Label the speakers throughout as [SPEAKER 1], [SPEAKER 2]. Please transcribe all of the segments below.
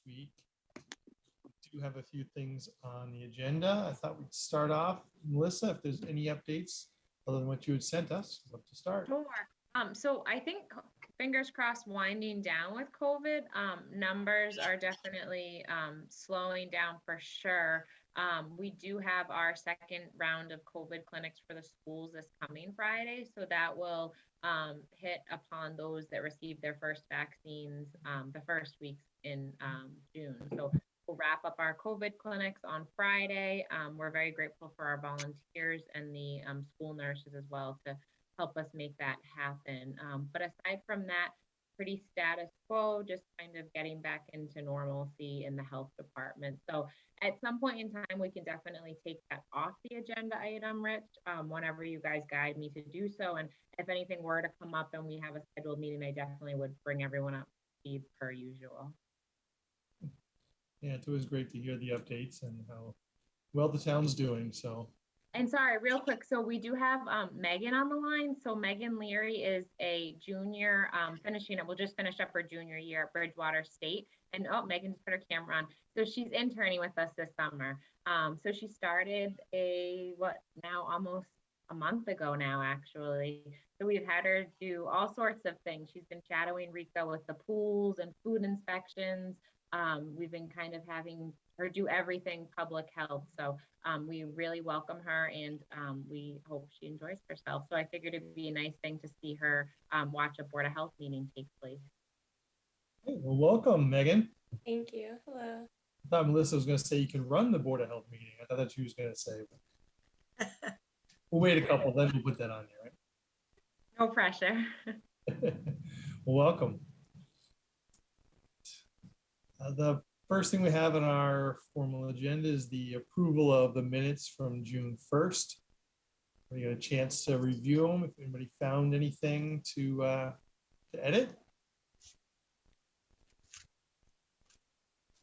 [SPEAKER 1] week. We do have a few things on the agenda. I thought we'd start off, Melissa, if there's any updates other than what you had sent us, I'd love to start.
[SPEAKER 2] Sure. So I think fingers crossed winding down with COVID. Numbers are definitely slowing down for sure. We do have our second round of COVID clinics for the schools this coming Friday. So that will hit upon those that received their first vaccines the first weeks in June. So we'll wrap up our COVID clinics on Friday. We're very grateful for our volunteers and the school nurses as well to help us make that happen. But aside from that, pretty status quo, just kind of getting back into normalcy in the health department. So at some point in time, we can definitely take that off the agenda item, Rich, whenever you guys guide me to do so. And if anything were to come up and we have a scheduled meeting, I definitely would bring everyone up to speed per usual.
[SPEAKER 1] Yeah, it's always great to hear the updates and how well the town's doing. So.
[SPEAKER 2] And sorry, real quick. So we do have Megan on the line. So Megan Leary is a junior finishing up. We'll just finish up her junior year at Bridgewater State. And oh, Megan just put her camera on. So she's interning with us this summer. So she started almost a month ago now, actually. So we've had her do all sorts of things. She's been shadowing Rika with the pools and food inspections. We've been kind of having her do everything public health. So we really welcome her and we hope she enjoys herself. So I figured it'd be a nice thing to see her watch a Board of Health meeting take place.
[SPEAKER 1] Hey, well, welcome, Megan.
[SPEAKER 3] Thank you. Hello.
[SPEAKER 1] I thought Melissa was going to say you can run the Board of Health meeting. I thought that's what she was going to say. We'll wait a couple, then we'll put that on there, right?
[SPEAKER 2] No pressure.
[SPEAKER 1] Well, welcome. The first thing we have on our formal agenda is the approval of the minutes from June 1st. We got a chance to review them. If anybody found anything to edit.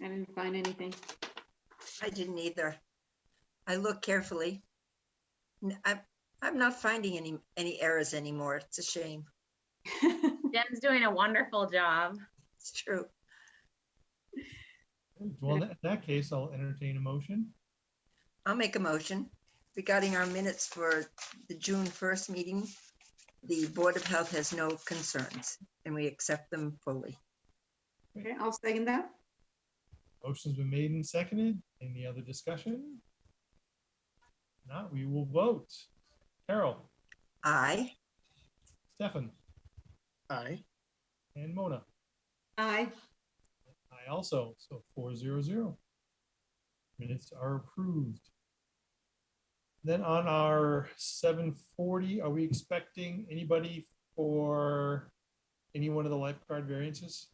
[SPEAKER 4] I didn't find anything.
[SPEAKER 5] I didn't either. I looked carefully. I'm not finding any errors anymore. It's a shame.
[SPEAKER 2] Jen's doing a wonderful job.
[SPEAKER 5] It's true.
[SPEAKER 1] Well, in that case, I'll entertain a motion.
[SPEAKER 5] I'll make a motion regarding our minutes for the June 1st meeting. The Board of Health has no concerns and we accept them fully.
[SPEAKER 4] Okay, I'll second that.
[SPEAKER 1] Motion's been made and seconded. Any other discussion? Not, we will vote. Carol.
[SPEAKER 5] Aye.
[SPEAKER 1] Stefan.
[SPEAKER 6] Aye.
[SPEAKER 1] And Mona.
[SPEAKER 4] Aye.
[SPEAKER 1] I also, so 400. Minutes are approved. Then on our 7:40, are we expecting anybody for any one of the lifeguard variances?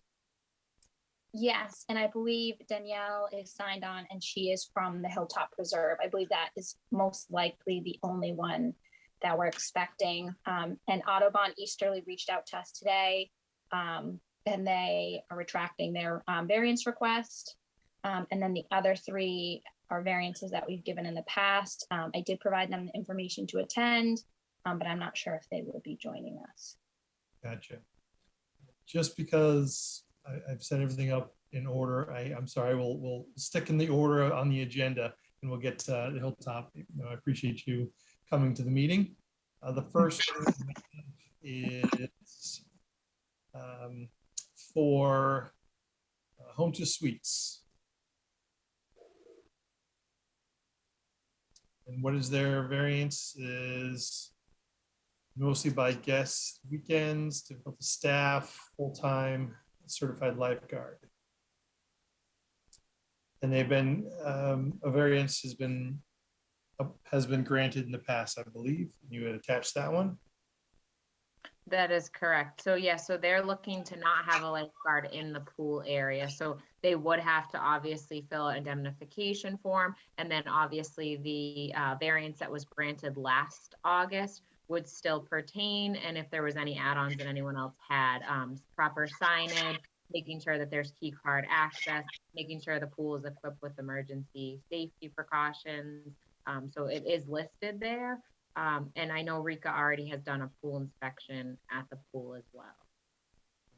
[SPEAKER 7] Yes, and I believe Danielle is signed on and she is from the Hilltop Preserve. I believe that is most likely the only one that we're expecting. And Audubon Easterly reached out to us today. And they are retracting their variance request. And then the other three are variances that we've given in the past. I did provide them the information to attend, but I'm not sure if they will be joining us.
[SPEAKER 1] Gotcha. Just because I've set everything up in order, I'm sorry, we'll stick in the order on the agenda and we'll get to the Hilltop. I appreciate you coming to the meeting. The first is for Home to Suites. And what is their variance is mostly by guests, weekends, difficult to staff, full-time, certified lifeguard. And they've been, a variance has been granted in the past, I believe. You had attached that one.
[SPEAKER 2] That is correct. So yeah, so they're looking to not have a lifeguard in the pool area. So they would have to obviously fill an indemnification form. And then obviously the variance that was granted last August would still pertain. And if there was any add-ons that anyone else had, proper signage, making sure that there's key card access, making sure the pool is equipped with emergency safety precautions. So it is listed there. And I know Rika already has done a pool inspection at the pool as well.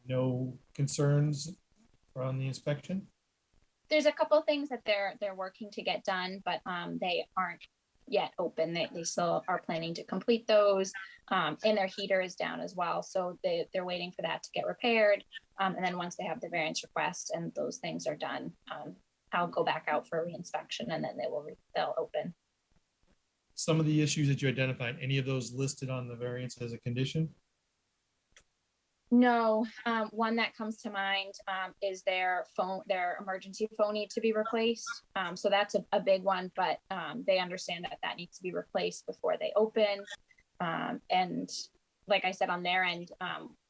[SPEAKER 1] No concerns on the inspection?
[SPEAKER 7] there's a couple of things that they're working to get done, but they aren't yet open. They still are planning to complete those. And their heater is down as well. So they're waiting for that to get repaired. And then once they have the variance request and those things are done, I'll go back out for reinspection and then they'll open.
[SPEAKER 1] Some of the issues that you identified, any of those listed on the variance as a condition?
[SPEAKER 7] No, one that comes to mind is their emergency phone need to be replaced. So that's a big one, but they understand that needs to be replaced before they open. And like I said, on their end,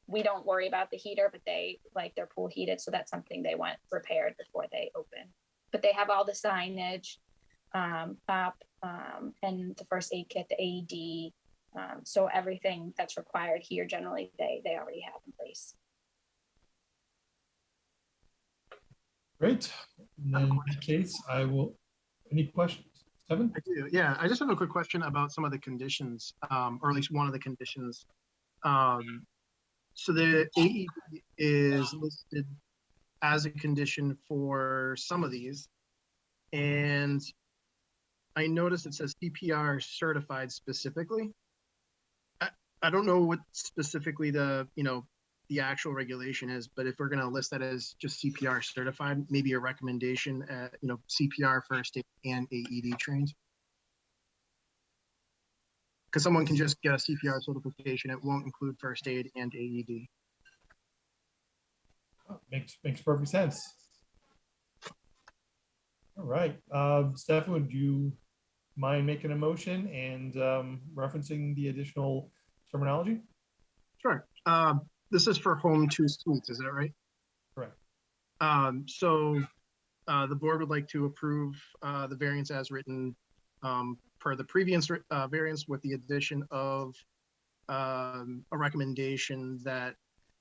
[SPEAKER 7] we don't worry about the heater, but they like their pool heated. So that's something they want repaired before they open. But they have all the signage up and the first aid kit, the AED. So everything that's required here, generally, they already have in place.
[SPEAKER 1] Great. And then in that case, any questions? Evan?
[SPEAKER 3] I do, yeah. I just have a quick question about some of the conditions, or at least one of the conditions. So the AED is listed as a condition for some of these. And I noticed it says CPR certified specifically. I don't know what specifically the actual regulation is, but if we're going to list that as just CPR certified, maybe a recommendation, CPR, first aid, and AED trained. Because someone can just get a CPR certification. It won't include first aid and AED.
[SPEAKER 1] Makes perfect sense. All right. Stefan, would you mind making a motion and referencing the additional terminology?
[SPEAKER 3] Sure. This is for home 2 suites, is that right?
[SPEAKER 1] Correct.
[SPEAKER 3] So the board would like to approve the variance as written per the previous variance with the addition of a recommendation that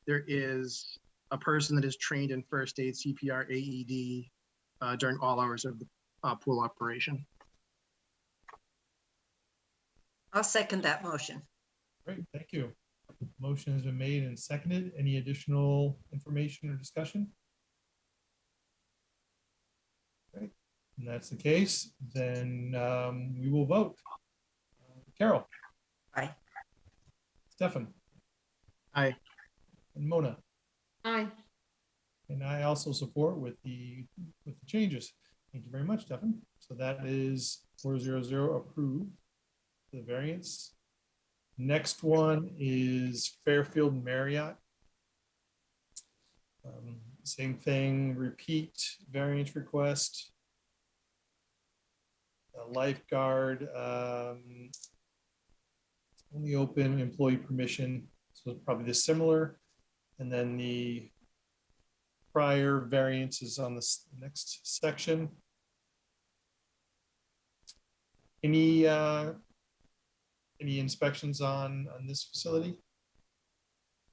[SPEAKER 3] there is a person that is trained in first aid, CPR, AED during all hours of the pool operation.
[SPEAKER 5] I'll second that motion.
[SPEAKER 1] Great, thank you. Motion has been made and seconded. Any additional information or discussion? Great. And that's the case, then we will vote. Carol?
[SPEAKER 5] Aye.
[SPEAKER 1] Stefan?
[SPEAKER 3] Aye.
[SPEAKER 1] And Mona?
[SPEAKER 4] Aye.
[SPEAKER 1] And I also support with the changes. Thank you very much, Stefan. So that is 400 approved, the variance. Next one is Fairfield Marriott. Same thing, repeat variance request. Lifeguard, only open employee permission, so it's probably the similar. And then the prior variances on this next section. Any inspections on this facility?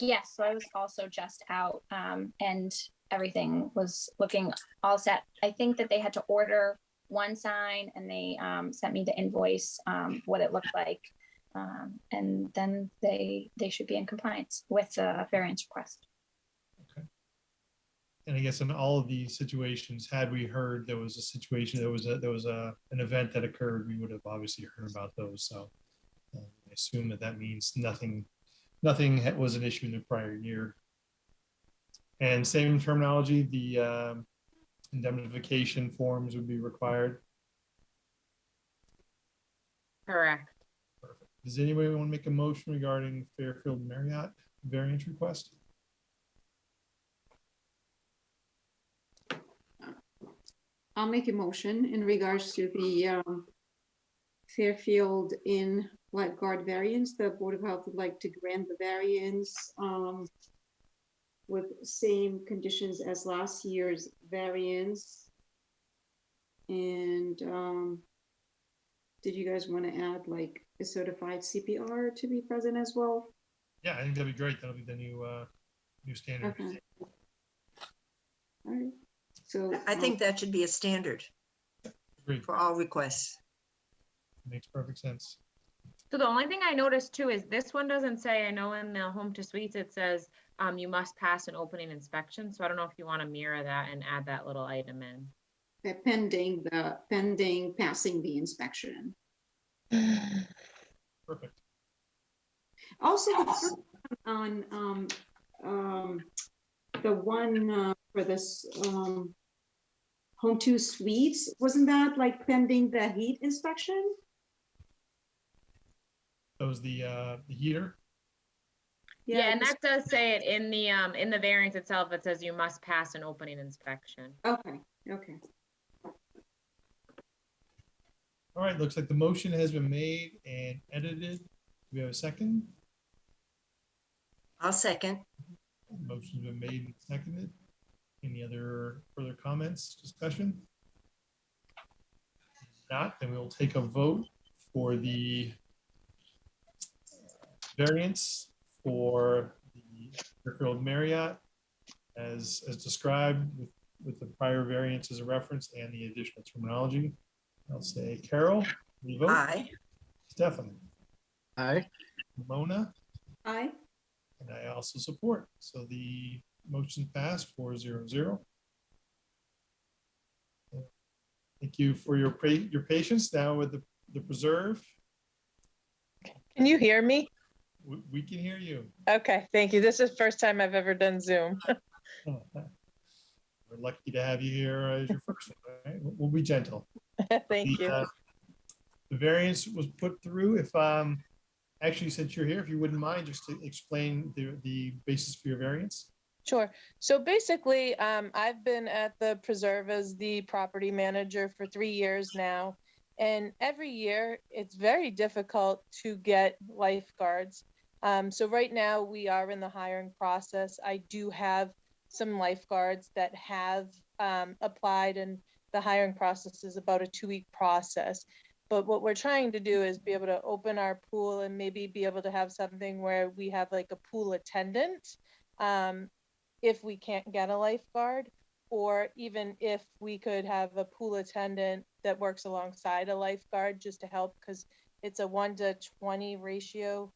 [SPEAKER 7] Yes, so I was also just out and everything was looking all set. I think that they had to order one sign and they sent me the invoice, what it looked like. And then they should be in compliance with the variance request.
[SPEAKER 1] Okay. And I guess in all of these situations, had we heard there was a situation, there was an event that occurred, we would have obviously heard about those. So I assume that means nothing was an issue in the prior year. And same terminology, the indemnification forms would be required.
[SPEAKER 2] Correct.
[SPEAKER 1] Perfect. Does anybody want to make a motion regarding Fairfield Marriott variance request?
[SPEAKER 4] I'll make a motion in regards to the Fairfield Inn Lifeguard variance. The Board of Health would like to grant the variance with same conditions as last year's variance. And did you guys want to add like a certified CPR to be present as well?
[SPEAKER 1] Yeah, I think that'd be great. That'll be the new standard.
[SPEAKER 4] Okay. All right. So
[SPEAKER 5] I think that should be a standard
[SPEAKER 1] Agreed.
[SPEAKER 5] for all requests.
[SPEAKER 1] Makes perfect sense.
[SPEAKER 2] So the only thing I noticed too is this one doesn't say, I know in the home to suites, it says you must pass an opening inspection. So I don't know if you want to mirror that and add that little item in.
[SPEAKER 4] pending passing the inspection.
[SPEAKER 1] Perfect.
[SPEAKER 4] Also, the first one on the one for this home two suites, wasn't that like pending the heat inspection?
[SPEAKER 1] That was the heater.
[SPEAKER 2] Yeah, and
[SPEAKER 4] this-
[SPEAKER 2] that does say it in the variance itself. It says you must pass an opening inspection.
[SPEAKER 4] Okay, okay.
[SPEAKER 1] All right, looks like the motion has been made and edited. Do we have a second?
[SPEAKER 5] I'll second.
[SPEAKER 1] Motion's been made and seconded. Any other further comments, discussion? If not, then we'll take a vote for the variance for the Fairfield Marriott as described with the prior variance as a reference and the additional terminology. I'll say Carol, you vote.
[SPEAKER 5] Aye.
[SPEAKER 1] Stefan,
[SPEAKER 3] Aye.
[SPEAKER 1] Mona,
[SPEAKER 4] Aye.
[SPEAKER 1] and I also support. So the motion passed 4-0-0. Thank you for your patience now with the preserve.
[SPEAKER 6] Can you hear me?
[SPEAKER 1] We can hear you.
[SPEAKER 6] Okay, thank you. This is the first time I've ever done Zoom.
[SPEAKER 1] We're lucky to have you here as your first one, right? We'll be gentle.
[SPEAKER 6] Thank you.
[SPEAKER 1] The variance was put through. If actually, since you're here, if you wouldn't mind just to explain the basis for your variance.
[SPEAKER 6] Sure. So basically, I've been at the preserve as the property manager for 3 years now. And every year it's very difficult to get lifeguards. So right now we are in the hiring process. I do have some lifeguards that have applied, and the hiring process is about a 2-week process. But what we're trying to do is be able to open our pool and maybe be able to have something where we have like a pool attendant. If we can't get a lifeguard, or even if we could have a pool attendant that works alongside a lifeguard just to help, because it's a 1-to-20 ratio.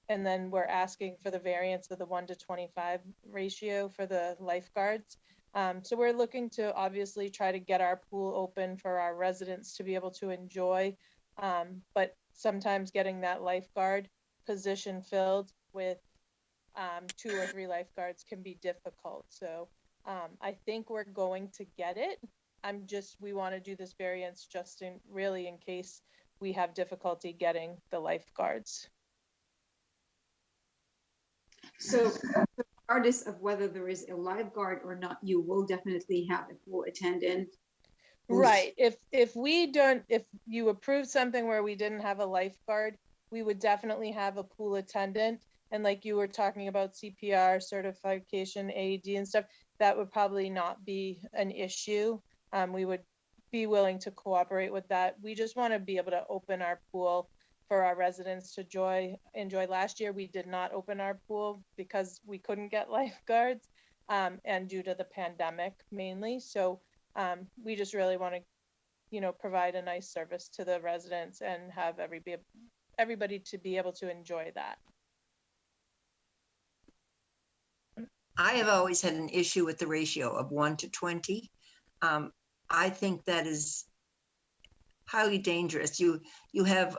[SPEAKER 6] And then we're asking for the variance of the 1-to-25 ratio for the lifeguards. So we're looking to obviously try to get our pool open for our residents to be able to enjoy. But sometimes getting that lifeguard position filled with 2 or 3 lifeguards can be difficult. So I think we're going to get it. We want to do this variance just in case we have difficulty getting the lifeguards.
[SPEAKER 4] So regardless of whether there is a lifeguard or not, you will definitely have a pool attendant.
[SPEAKER 6] Right. If you approve something where we didn't have a lifeguard, we would definitely have a pool attendant. And like you were talking about CPR certification, AED and stuff, that would probably not be an issue. We would be willing to cooperate with that. We just want to be able to open our pool for our residents to enjoy. Last year, we did not open our pool because we couldn't get lifeguards and due to the pandemic mainly. So we just really want to, provide a nice service to the residents and have everybody to be able to enjoy that.
[SPEAKER 5] I have always had an issue with the ratio of 1-to-20. I think that is highly dangerous. You have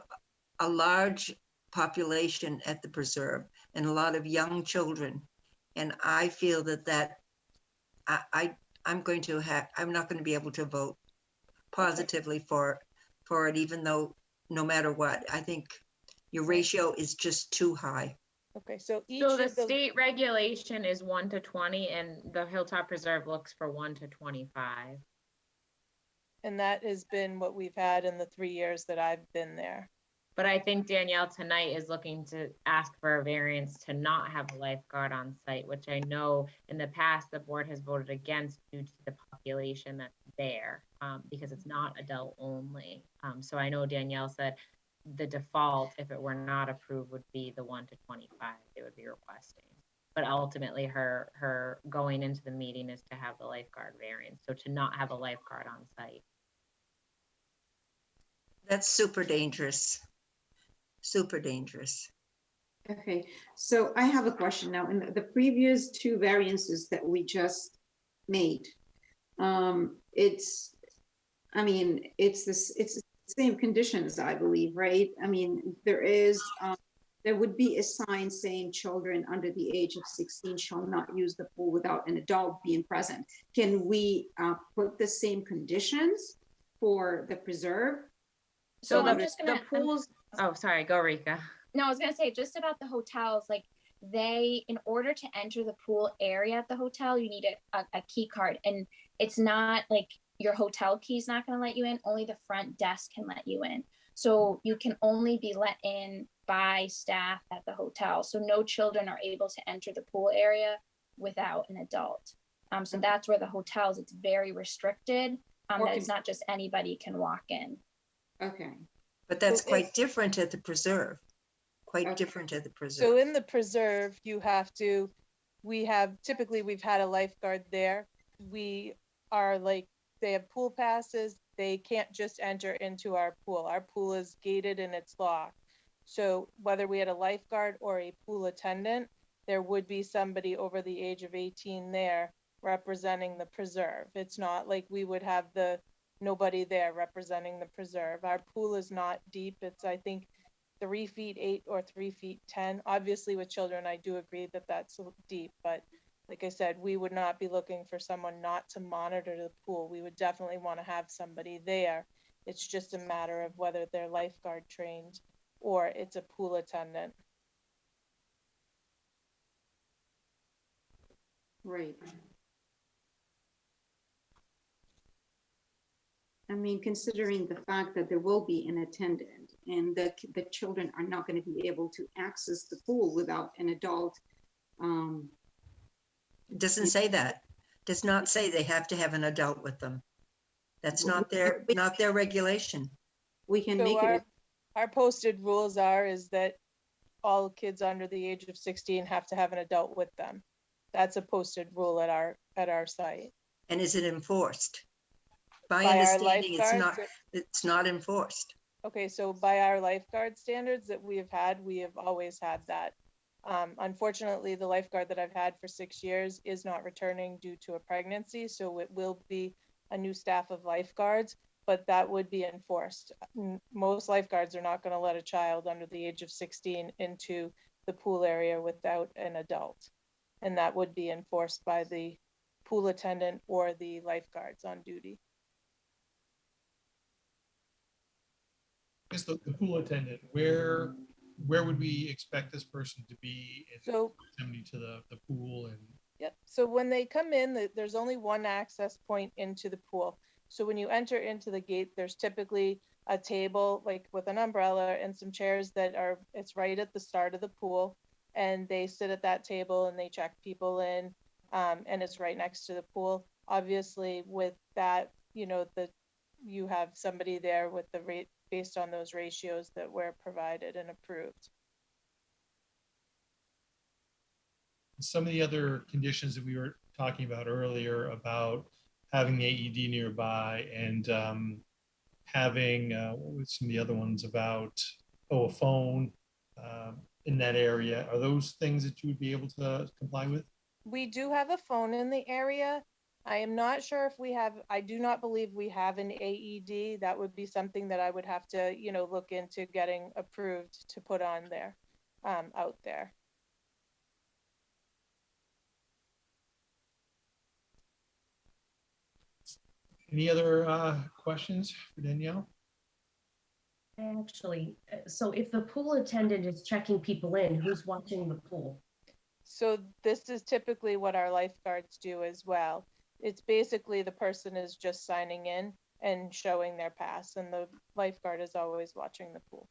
[SPEAKER 5] a large population at the preserve and a lot of young children. And I feel that I'm not going to be able to vote positively for it, even though no matter what, I think your ratio is just too high.
[SPEAKER 6] Okay, so
[SPEAKER 2] The state regulation is 1-to-20 and the Hilltop Preserve looks for 1-to-25.
[SPEAKER 6] And that has been what we've had in the 3 years that I've been there.
[SPEAKER 2] But I think Danielle tonight is looking to ask for a variance to not have a lifeguard on site, which I know in the past the board has voted against due to the population that's there, because it's not adult only. So I know Danielle said the default, if it were not approved, would be the 1-to-25 they would be requesting. But ultimately her going into the meeting is to have the lifeguard variance, so to not have a lifeguard on site.
[SPEAKER 5] That's super dangerous. Super dangerous.
[SPEAKER 4] Okay, so I have a question now. In the previous 2 variances that we just made, it's I mean, it's the same conditions, I believe, right? I mean, there would be a sign saying children under the age of 16 shall not use the pool without an adult being present. Can we put the same conditions for the preserve?
[SPEAKER 2] So
[SPEAKER 7] So I'm
[SPEAKER 2] the,
[SPEAKER 7] just
[SPEAKER 2] the
[SPEAKER 7] gonna,
[SPEAKER 2] pools, oh, sorry, go Rika.
[SPEAKER 7] no, I was gonna say just about the hotels, like in order to enter the pool area at the hotel, you need a key card. And it's not like your hotel key is not gonna let you in, only the front desk can let you in. So you can only be let in by staff at the hotel. So no children are able to enter the pool area without an adult. So that's where the hotels, it's very restricted. That it's not just anybody can walk in.
[SPEAKER 4] Okay.
[SPEAKER 5] But that's
[SPEAKER 4] So
[SPEAKER 5] quite different at the preserve, quite
[SPEAKER 4] Okay.
[SPEAKER 5] different at the
[SPEAKER 6] So
[SPEAKER 5] preserve.
[SPEAKER 6] in the preserve, typically we've had a lifeguard there. We are like, they have pool passes. They can't just enter into our pool. Our pool is gated and it's locked. So whether we had a lifeguard or a pool attendant, there would be somebody over the age of 18 there representing the preserve. It's not like we would have nobody there representing the preserve. Our pool is not deep. It's, I think, 3 feet 8 or 3 feet 10. Obviously with children, I do agree that that's deep, but like I said, we would not be looking for someone not to monitor the pool. We would definitely want to have somebody there. It's just a matter of whether they're lifeguard trained or it's a pool attendant.
[SPEAKER 4] Right. I mean, considering the fact that there will be an attendant and that the children are not going to be able to access the pool without an adult.
[SPEAKER 5] It doesn't say that. Does not say they have to have an adult with them. That's not their regulation.
[SPEAKER 4] We can
[SPEAKER 6] So
[SPEAKER 4] make it.
[SPEAKER 6] our posted rules is that all kids under the age of 16 have to have an adult with them. That's a posted rule at our site.
[SPEAKER 5] And is it enforced? My
[SPEAKER 6] By our
[SPEAKER 5] understanding,
[SPEAKER 6] lifeguards.
[SPEAKER 5] it's not enforced.
[SPEAKER 6] Okay, so by our lifeguard standards that we have always had that. Unfortunately, the lifeguard that I've had for 6 years is not returning due to a pregnancy, so it will be a new staff of lifeguards, but that would be enforced. Most lifeguards are not going to let a child under the age of 16 into the pool area without an adult, and that would be enforced by the pool attendant or the lifeguards on duty.
[SPEAKER 1] I guess the pool attendant, where would we expect this person to be in
[SPEAKER 6] So
[SPEAKER 1] proximity to the pool? And
[SPEAKER 6] yep. So when they come in, there's only one access point into the pool. So when you enter into the gate, there's typically a table like with an umbrella and some chairs it's right at the start of the pool. And they sit at that table and they check people in, and it's right next to the pool. Obviously with that, you have somebody there with the rate based on those ratios that were provided and approved.
[SPEAKER 1] some of the other conditions that we were talking about earlier about having the AED nearby and having, what were some of the other ones about, a phone in that area. Are those things that you would be able to comply with?
[SPEAKER 6] We do have a phone in the area. I am not sure if I do not believe we have an AED. That would be something that I would have to, look into getting approved to put on there, out there.
[SPEAKER 1] Any other questions for Danielle?
[SPEAKER 8] Actually, so if the pool attendant is checking people in, who's watching the pool?
[SPEAKER 6] So this is typically what our lifeguards do as well. It's basically the person is just signing in and showing their pass, and the lifeguard is always watching the pool.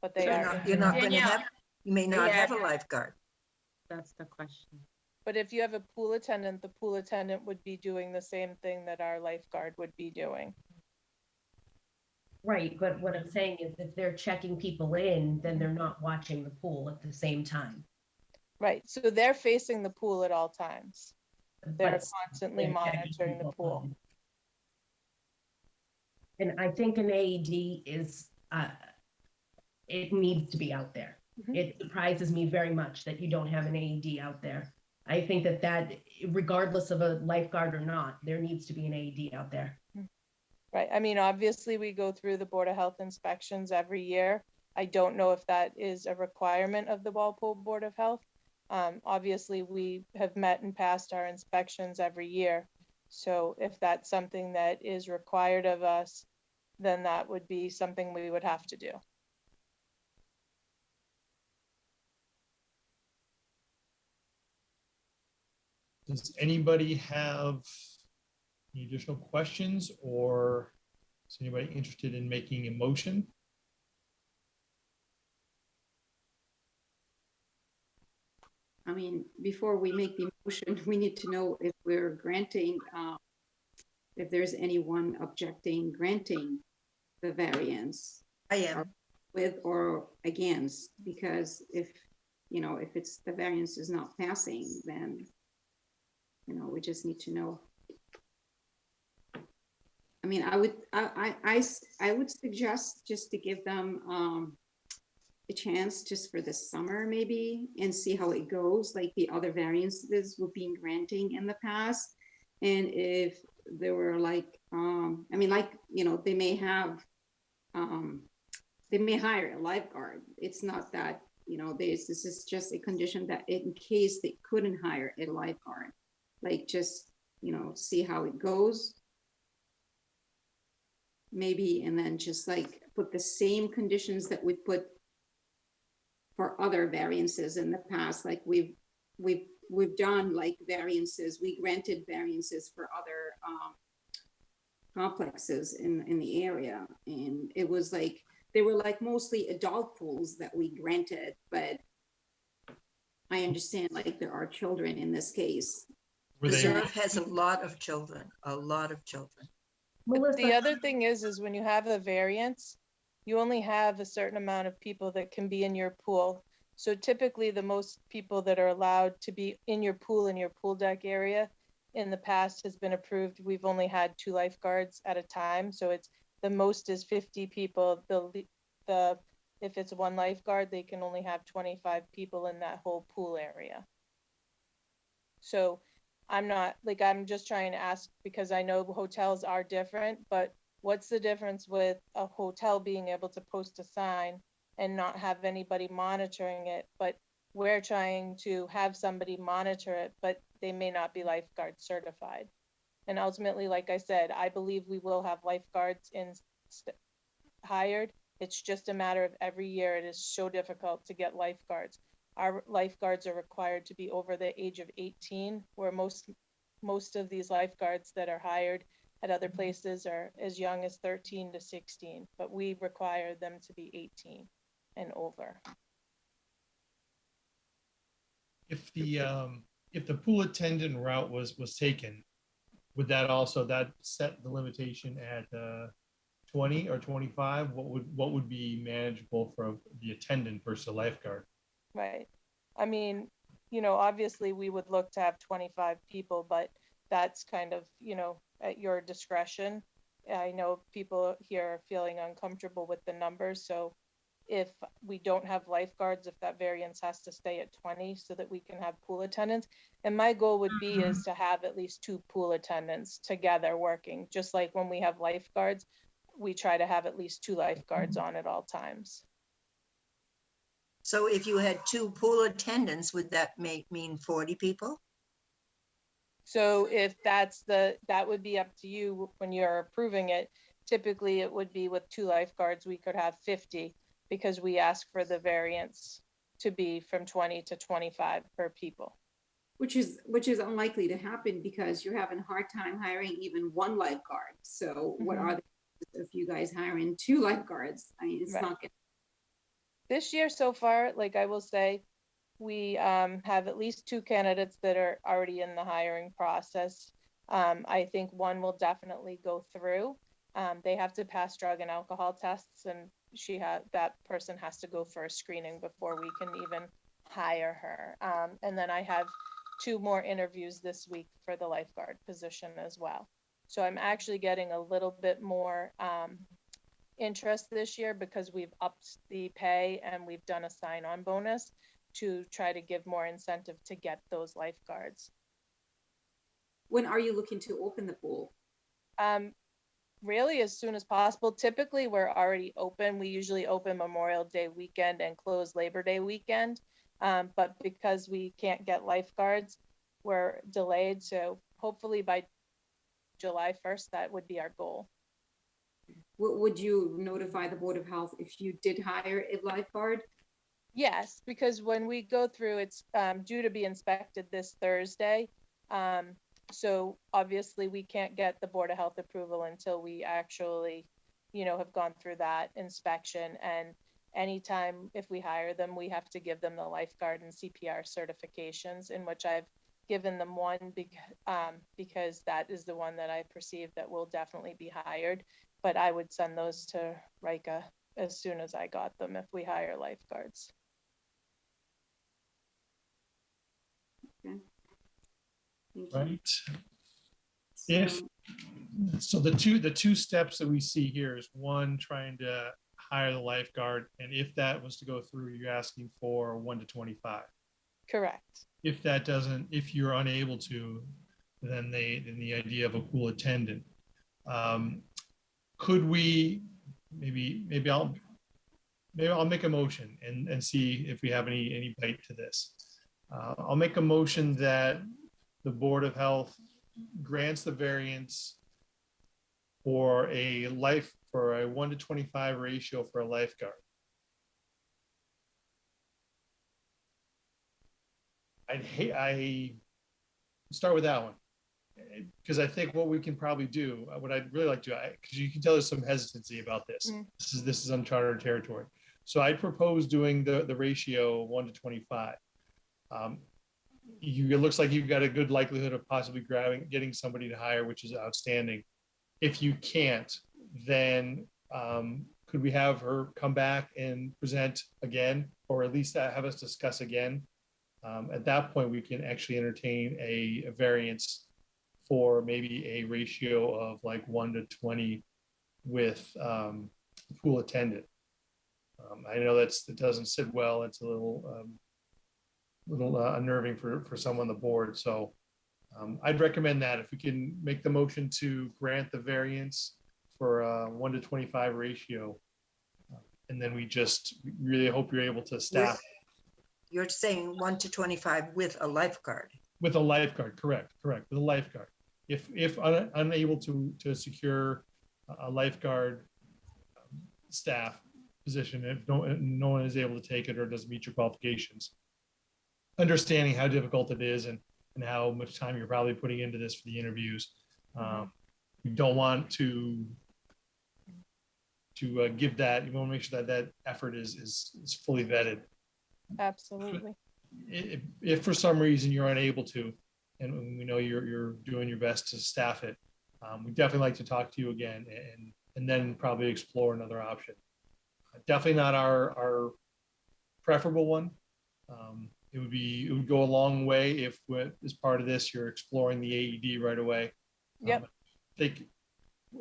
[SPEAKER 6] But they are.
[SPEAKER 5] You're not going to
[SPEAKER 2] Danielle.
[SPEAKER 5] have, you may not
[SPEAKER 2] Yeah.
[SPEAKER 5] have a lifeguard.
[SPEAKER 2] That's the question.
[SPEAKER 6] But if you have a pool attendant, the pool attendant would be doing the same thing that our lifeguard would be doing.
[SPEAKER 8] Right, but what I'm saying is if they're checking people in, then they're not watching the pool at the same time.
[SPEAKER 6] Right, so they're facing the pool at all times. They're
[SPEAKER 8] But
[SPEAKER 6] constantly
[SPEAKER 8] they're checking
[SPEAKER 6] monitoring the
[SPEAKER 8] people
[SPEAKER 6] pool.
[SPEAKER 8] in. And I think an AED is, it needs to be out there.
[SPEAKER 6] Mhm.
[SPEAKER 8] It surprises me very much that you don't have an AED out there. I think that regardless of a lifeguard or not, there needs to be an AED out there.
[SPEAKER 6] Right. I mean, obviously, we go through the Board of Health inspections every year. I don't know if that is a requirement of the Walpole Board of Health. Obviously, we have met and passed our inspections every year. So if that's something that is required of us, then that would be something we would have to do.
[SPEAKER 1] Does anybody have any additional questions, or is anybody interested in making a motion?
[SPEAKER 4] I mean, before we make the motion, we need to know if we're granting, if there's anyone objecting granting the variance
[SPEAKER 5] I am.
[SPEAKER 4] with or against, because if, you know, if it's the variance is not passing, then, you know, we just need to know. I mean, I would suggest just to give them a chance just for this summer maybe and see how it goes, like the other variances we've been granting in the past. And if there were like, I mean, like, you know, they may have, they may hire a lifeguard. It's not that, you know, this is just a condition that in case they couldn't hire a lifeguard, like just, you know, see how it goes. Maybe, and then just like put the same conditions that we put for other variances in the past, like we've done like variances, we granted variances for other complexes in the area, and it was like they were like mostly adult pools that we granted, but I understand like there are children in this case.
[SPEAKER 1] Were they,
[SPEAKER 5] Reserve has a lot of children, a lot of children.
[SPEAKER 6] But the
[SPEAKER 8] Melissa,
[SPEAKER 6] other thing is when you have a variance, you only have a certain amount of people that can be in your pool. So typically the most people that are allowed to be in your pool deck area in the past has been approved. We've only had 2 lifeguards at a time. So it's the most is 50 people. If it's 1 lifeguard, they can only have 25 people in that whole pool area. So I'm just trying to ask because I know hotels are different, but what's the difference with a hotel being able to post a sign and not have anybody monitoring it? But we're trying to have somebody monitor it, but they may not be lifeguard certified. And ultimately, like I said, I believe we will have lifeguards hired. It's just a matter of every year it is so difficult to get lifeguards. Our lifeguards are required to be over the age of 18, where most of these lifeguards that are hired at other places are as young as 13 to 16, but we require them to be 18 and over.
[SPEAKER 1] if the pool attendant route was taken, would that set the limitation at 20 or 25? What would be manageable for the attendant versus a lifeguard?
[SPEAKER 6] Right. I mean, obviously we would look to have 25 people, but that's kind of, at your discretion. I know people here are feeling uncomfortable with the numbers. So if we don't have lifeguards, if that variance has to stay at 20 so that we can have pool attendants. And my goal would be is to have at least 2 pool attendants together working, just like when we have lifeguards, we try to have at least 2 lifeguards on at all times.
[SPEAKER 5] So if you had 2 pool attendants, would that mean 40 people?
[SPEAKER 6] So if that would be up to you when you're approving it. Typically it would be with 2 lifeguards, we could have 50 because we ask for the variance to be from 20 to 25 per people.
[SPEAKER 4] Which is unlikely to happen because you're having a hard time hiring even 1 lifeguard. So what are the if you guys hiring 2 lifeguards? I mean, it's
[SPEAKER 6] Right.
[SPEAKER 4] not gonna.
[SPEAKER 6] This year so far, like I will say, we have at least 2 candidates that are already in the hiring process. I think 1 will definitely go through. They have to pass drug and alcohol tests, and that person has to go for a screening before we can even hire her. And then I have 2 more interviews this week for the lifeguard position as well. So I'm actually getting a little bit more interest this year because we've upped the pay and we've done a sign-on bonus to try to give more incentive to get those lifeguards.
[SPEAKER 4] When are you looking to open the pool?
[SPEAKER 6] really as soon as possible. Typically, we're already open. We usually open Memorial Day weekend and close Labor Day weekend. But because we can't get lifeguards, we're delayed. So hopefully by July 1st, that would be our goal.
[SPEAKER 4] Would you notify the Board of Health if you did hire a lifeguard?
[SPEAKER 6] Yes, because when we go through, it's due to be inspected this Thursday. So obviously we can't get the Board of Health approval until we actually, have gone through that inspection. And anytime if we hire them, we have to give them the lifeguard and CPR certifications, in which I've given them one because that is the one that I perceive that will definitely be hired. But I would send those to Rika as soon as I got them if we hire lifeguards.
[SPEAKER 4] Thank you.
[SPEAKER 1] Right?
[SPEAKER 4] So-
[SPEAKER 1] If, so the two steps that we see here is one, trying to hire the lifeguard, and if that was to go through, you're asking for 1 to 25.
[SPEAKER 6] Correct.
[SPEAKER 1] If that doesn't, if you're unable to, then the idea of a pool attendant. Could we, maybe I'll make a motion and see if we have any bite to this. I'll make a motion that the Board of Health grants the variance for a 1 to 25 ratio for a lifeguard. I start with that one, because I think what we can probably do, what I'd really like to, because you can tell there's some hesitancy about this.
[SPEAKER 6] Mm.
[SPEAKER 1] This is uncharted territory. So I'd propose doing the ratio 1 to 25. It looks like you've got a good likelihood of possibly getting somebody to hire, which is outstanding. If you can't, then could we have her come back and present again, or at least have us discuss again? At that point, we can actually entertain a variance for maybe a ratio of like 1 to 20 with pool attendant. I know it doesn't sit well. It's a little unnerving for someone on the board. So I'd recommend that if we can make the motion to grant the variance for a 1 to 25 ratio. And then we just really hope you're able to staff.
[SPEAKER 5] You're saying 1 to 25 with a lifeguard.
[SPEAKER 1] With a lifeguard, correct, with a lifeguard. If unable to secure a lifeguard staff position, if no one is able to take it or doesn't meet your qualifications, understanding how difficult it is and how much time you're probably putting into this for the interviews. You don't want to give that, you want to make sure that effort is fully vetted.
[SPEAKER 6] Absolutely.
[SPEAKER 1] If for some reason you're unable to, and we know you're doing your best to staff it, we'd definitely like to talk to you again and then probably explore another option. Definitely not our preferable one. It would go a long way if as part of this you're exploring the AED right away.
[SPEAKER 6] Yep.
[SPEAKER 1] I think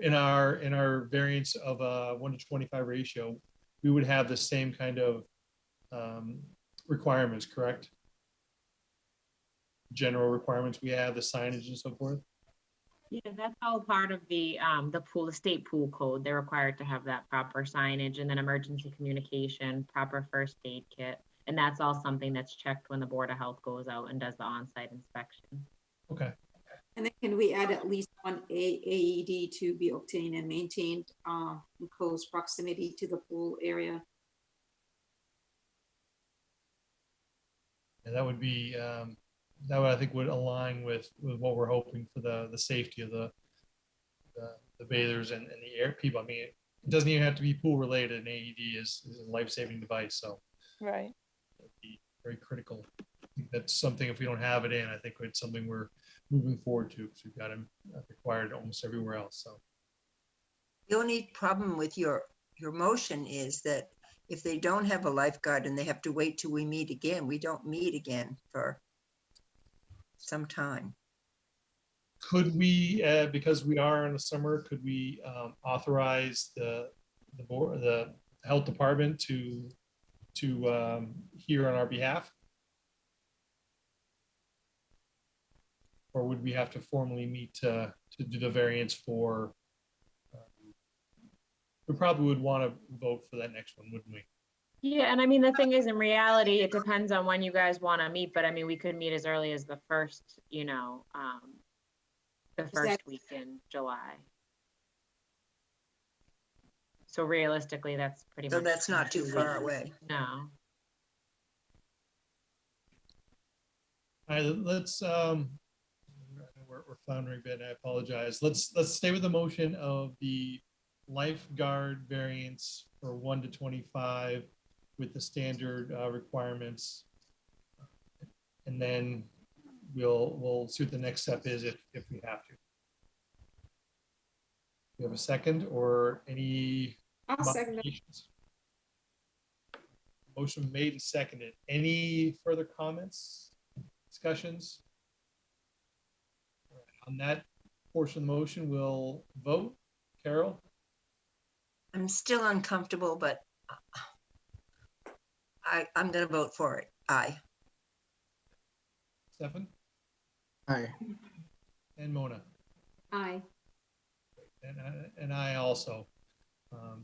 [SPEAKER 1] in our variance of a 1 to 25 ratio, we would have the same kind of requirements, correct? General requirements we have, the signage and so forth.
[SPEAKER 2] Yeah, that's all part of the state pool code. They're required to have that proper signage and then emergency communication, proper first aid kit. And that's all something that's checked when the Board of Health goes out and does the on-site inspection.
[SPEAKER 1] Okay.
[SPEAKER 4] And then can we add at least one AED to be obtained and maintained in close proximity to the pool area?
[SPEAKER 1] And that would be that would, I think, would align with what we're hoping for the safety of the bathers and the air people. I mean, it doesn't even have to be pool related. An AED is a life-saving device, so
[SPEAKER 6] Right.
[SPEAKER 1] it'd be very critical. I think that's something, if we don't have it in, I think it's something we're moving forward to, because we've got them required almost everywhere else. So
[SPEAKER 5] The only problem with your motion is that if they don't have a lifeguard and they have to wait till we meet again, we don't meet again for some time.
[SPEAKER 1] could we, because we are in the summer, could we authorize the board, the health department to hear on our behalf? Or would we have to formally meet to do the variance for we probably would want to vote for that next one, wouldn't we?
[SPEAKER 2] Yeah, and I mean, the thing is, in reality, it depends on when you guys want to meet, but I mean, we could meet as early as the first, the first
[SPEAKER 4] that-
[SPEAKER 2] week in July. So realistically, that's pretty
[SPEAKER 5] So
[SPEAKER 2] much.
[SPEAKER 5] that's not too far away.
[SPEAKER 2] No.
[SPEAKER 1] All right, let's, we're floundering a bit, I apologize. Let's stay with the motion of the lifeguard variance for 1 to 25 with the standard requirements. And then we'll see what the next step is if we have to. We have a second or any
[SPEAKER 4] I'll second that.
[SPEAKER 1] modifications? Motion made and seconded. Any further comments, discussions? All right, on that portion of the motion, we'll vote. Carol,
[SPEAKER 5] I'm still uncomfortable, but I'm going to vote for it. Aye.
[SPEAKER 1] Stefan,
[SPEAKER 3] Aye.
[SPEAKER 1] and Mona,
[SPEAKER 4] Aye.
[SPEAKER 1] and I also.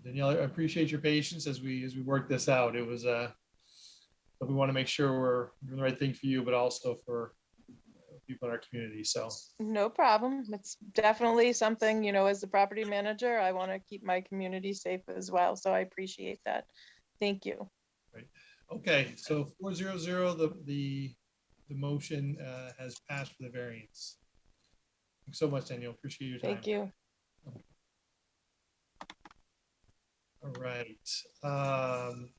[SPEAKER 1] Danielle, I appreciate your patience as we work this out. It was but we want to make sure we're doing the right thing for you, but also for people in our community. So
[SPEAKER 6] No problem. It's definitely something, as the property manager, I want to keep my community safe as well. So I appreciate that. Thank you.
[SPEAKER 1] okay, so 400, the motion has passed for the variance. Thanks so much, Danielle. Appreciate your time.
[SPEAKER 6] Thank you.
[SPEAKER 1] All right.